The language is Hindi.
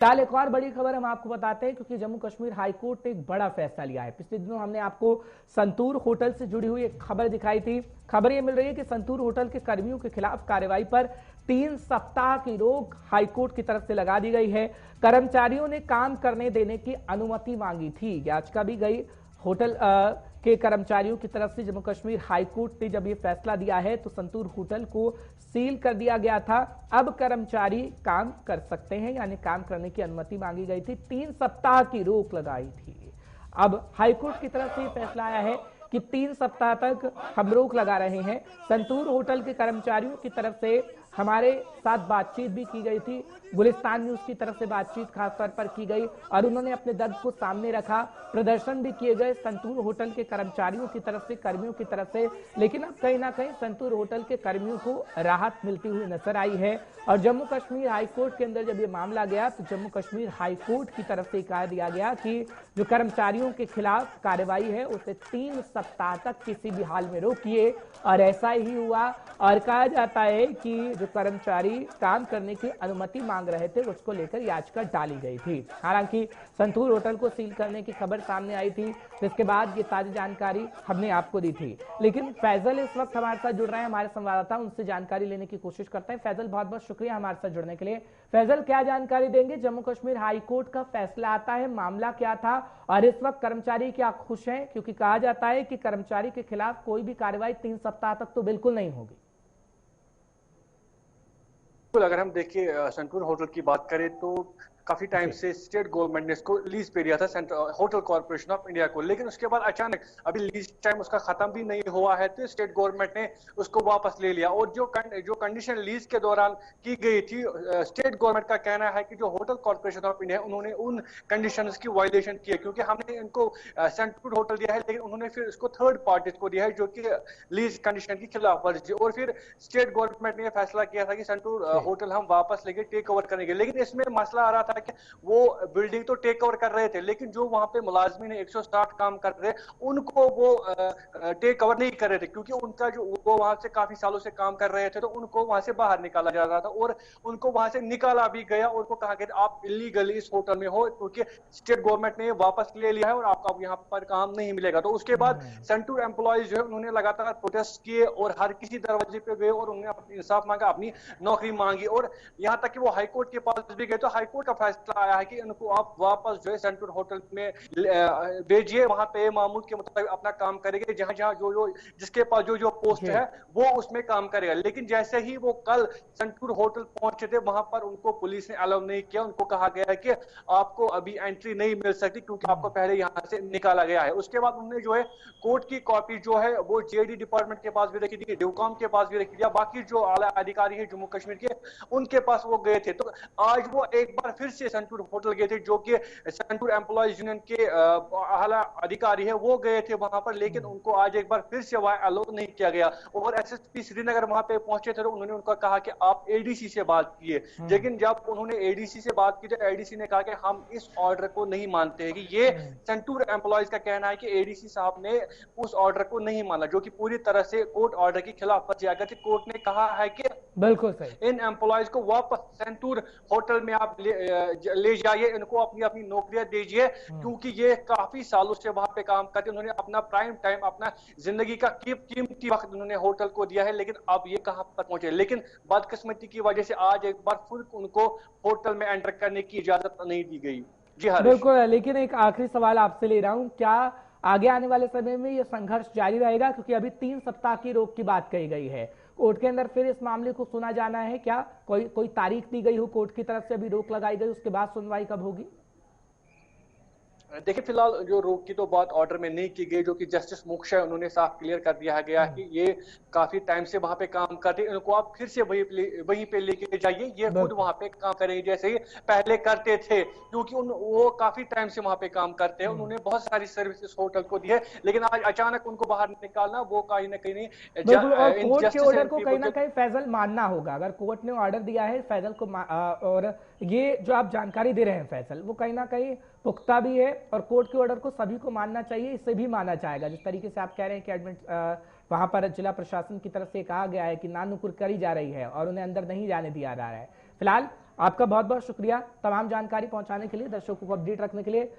फिलहाल एक और बड़ी खबर हम आपको बताते हैं, क्योंकि जम्मू कश्मीर हाईकोर्ट ने एक बड़ा फैसला लिया है। पिछले दिनों हमने आपको संतूर होटल से जुड़ी हुई एक खबर दिखाई थी। खबर ये मिल रही है कि संतूर होटल के कर्मियों के खिलाफ कार्रवाई पर 3 सप्ताह की रोक हाईकोर्ट की तरफ से लगा दी गई है। कर्मचारियों ने काम करने देने की अनुमति मांगी थी, याचिका भी गई। होटल के कर्मचारियों की तरफ से जम्मू कश्मीर हाईकोर्ट ने जब ये फैसला दिया है तो संतूर होटल को सील कर दिया गया था। अब कर्मचारी काम कर सकते हैं, यानी काम करने की अनुमति मांगी गई थी। 3 सप्ताह की रोक लगाई थी। अब हाईकोर्ट की तरफ से फैसला आया है कि 3 सप्ताह तक हम रोक लगा रहे हैं। संतूर होटल के कर्मचारियों की तरफ से हमारे साथ बातचीत भी की गई थी। गुलिस्तान न्यूज की तरफ से बातचीत खासतौर पर की गई और उन्होंने अपने दर्द को सामने रखा। प्रदर्शन भी किए गए संतूर होटल के कर्मचारियों की तरफ से, कर्मियों की तरफ से। लेकिन अब कहीं ना कहीं संतूर होटल के कर्मियों को राहत मिलती हुई नजर आई है। और जम्मू कश्मीर हाईकोर्ट के अंदर जब ये मामला गया तो जम्मू कश्मीर हाईकोर्ट की तरफ से कहा दिया गया कि जो कर्मचारियों के खिलाफ कार्रवाई है उसे 3 सप्ताह तक किसी भी हाल में रोकिए। और ऐसा ही हुआ। और कहा जाता है कि जो कर्मचारी काम करने की अनुमति मांग रहे थे उसको लेकर याचिका डाली गई थी। हालांकि संतूर होटल को सील करने की खबर सामने आई थी, जिसके बाद ये ताजी जानकारी हमने आपको दी थी। लेकिन फैजल इस वक्त हमारे साथ जुड़ रहे हैं, हमारे संवाददाता, उनसे जानकारी लेने की कोशिश करते हैं। फैजल, बहुत बहुत शुक्रिया हमारे साथ जुड़ने के लिए। फैजल, क्या जानकारी देंगे? जम्मू कश्मीर हाईकोर्ट का फैसला आता है, मामला क्या था और इस वक्त कर्मचारी क्या खुश हैं? क्योंकि कहा जाता है कि कर्मचारी के खिलाफ कोई भी कार्रवाई 3 सप्ताह तक तो बिल्कुल नहीं होगी। अगर हम देखिए संतूर होटल की बात करें तो काफी टाइम से स्टेट गवर्नमेंट ने इसको लीज पे दिया था होटल कॉर्पोरेशन ऑफ इंडिया को, लेकिन उसके बाद अचानक अभी लीज टाइम उसका खत्म भी नहीं हुआ है तो स्टेट गवर्नमेंट ने उसको वापस ले लिया। और जो कंडीशन लीज के दौरान की गई थी, स्टेट गवर्नमेंट का कहना है कि जो होटल कॉर्पोरेशन ऑफ इंडिया उन्होंने उन कंडीशंस की वायलेशन की है, क्योंकि हमने इनको संतूर होटल दिया है लेकिन उन्होंने फिर इसको थर्ड पार्टी को दिया है जो कि लीज कंडीशन की खिलाफ वर्जी। और फिर स्टेट गवर्नमेंट ने फैसला किया था कि संतूर होटल हम वापस लेके टेक ओवर करेंगे। लेकिन इसमें मसला आ रहा था कि वो बिल्डिंग तो टेक ओवर कर रहे थे लेकिन जो वहां पे मुलाजमीन 160 काम कर रहे उनको वो टेक ओवर नहीं कर रहे थे, क्योंकि उनका जो वो वहां से काफी सालों से काम कर रहे थे तो उनको वहां से बाहर निकाला जा रहा था। और उनको वहां से निकाला भी गया और उनको कहा गया आप इलीगली इस होटल में हो, क्योंकि स्टेट गवर्नमेंट ने वापस ले लिया है और आपको यहाँ पर काम नहीं मिलेगा। तो उसके बाद सेंटूर एम्प्लॉयज जो है उन्होंने लगातार प्रोटेस्ट किए और हर किसी दरवाजे पे गए और उन्होंने अपनी इंसाफ मांगा, अपनी नौकरी मांगी। और यहाँ तक कि वो हाईकोर्ट के पास भी गए तो हाईकोर्ट का फैसला आया है कि इनको आप वापस जो है सेंट्रल होटल में भेजिए, वहां पे मामूल के मुताबिक अपना काम करेंगे, जहां जहां जो जिसके पास जो पोस्ट है वो उसमें काम करेगा। लेकिन जैसे ही वो कल सेंट्रल होटल पहुंचे थे वहां पर उनको पुलिस ने अलाउ नहीं किया। उनको कहा गया है कि आपको अभी एंट्री नहीं मिल सकती क्योंकि आपको पहले यहाँ से निकाला गया है। उसके बाद उन्होंने जो है कोर्ट की कॉपी जो है वो जेडी डिपार्टमेंट के पास भी रखी थी, ड्यूकॉम के पास भी रखी थी, बाकी जो आला अधिकारी है जम्मू कश्मीर के उनके पास वो गए थे। तो आज वो एक बार फिर से सेंटूर होटल गए थे, जो कि सेंटूर एम्प्लॉयज यूनियन के आला अधिकारी है वो गए थे वहां पर, लेकिन उनको आज एक बार फिर से वहां अलाउ नहीं किया गया। और एसएसपी श्रीनगर वहां पे पहुंचे थे तो उन्होंने उनका कहा कि आप एडीसी से बात किए। लेकिन जब उन्होंने एडीसी से बात की तो एडीसी ने कहा कि हम इस ऑर्डर को नहीं मानते हैं। कि ये सेंटूर एम्प्लॉयज का कहना है कि एडीसी साहब ने उस ऑर्डर को नहीं माना, जो कि पूरी तरह से कोर्ट ऑर्डर की खिलाफवर्जी। अगर कोर्ट ने कहा है कि बिल्कुल सही, इन एम्प्लॉयज को वापस सेंटूर होटल में आप ले जाइए, इनको अपनी अपनी नौकरियां दीजिए, क्योंकि ये काफी सालों से वहां पे काम करते, उन्होंने अपना प्राइम टाइम, अपना जिंदगी का कीमती वक्त उन्होंने होटल को दिया है। लेकिन अब ये कहां पर पहुंचे। लेकिन बदकिस्मती की वजह से आज एक बार फिर उनको होटल में एंटर करने की इजाजत नहीं दी गई। जी हाँ, बिल्कुल। लेकिन एक आखिरी सवाल आपसे ले रहा हूं, क्या आगे आने वाले समय में यह संघर्ष जारी रहेगा? क्योंकि अभी 3 सप्ताह की रोक की बात कही गई है, कोर्ट के अंदर फिर इस मामले को सुना जाना है। क्या कोई तारीख दी गई हो कोर्ट की तरफ से? अभी रोक लगाई गई, उसके बाद सुनवाई कब होगी? देखिए फिलहाल जो रोक की तो बात ऑर्डर में नहीं की गई, जो कि जस्टिस मोक्ष है उन्होंने साफ क्लियर कर दिया गया कि ये काफी टाइम से वहां पे काम करते हैं, इनको आप फिर से वहीं पे लेके जाइए, ये खुद वहां पे काम करेंगे जैसे ही पहले करते थे, क्योंकि वो काफी टाइम से वहां पे काम करते हैं। उन्होंने बहुत सारी सर्विसेज होटल को दी है, लेकिन आज अचानक उनको बाहर निकालना वो कहीं ना कहीं बिल्कुल। और कोर्ट के ऑर्डर को कहीं ना कहीं फैजल मानना होगा। अगर कोर्ट ने ऑर्डर दिया है फैजल को और ये जो आप जानकारी दे रहे हैं फैजल, वो कहीं ना कहीं पुख्ता भी है और कोर्ट के ऑर्डर को सभी को मानना चाहिए, इससे भी माना जाएगा। जिस तरीके से आप कह रहे हैं कि वहां पर जिला प्रशासन की तरफ से कहा गया है कि नानुकुर करी जा रही है और उन्हें अंदर नहीं जाने दिया जा रहा है। फिलहाल आपका बहुत बहुत शुक्रिया तमाम जानकारी पहुंचाने के लिए, दर्शकों को अपडेट रखने के लिए।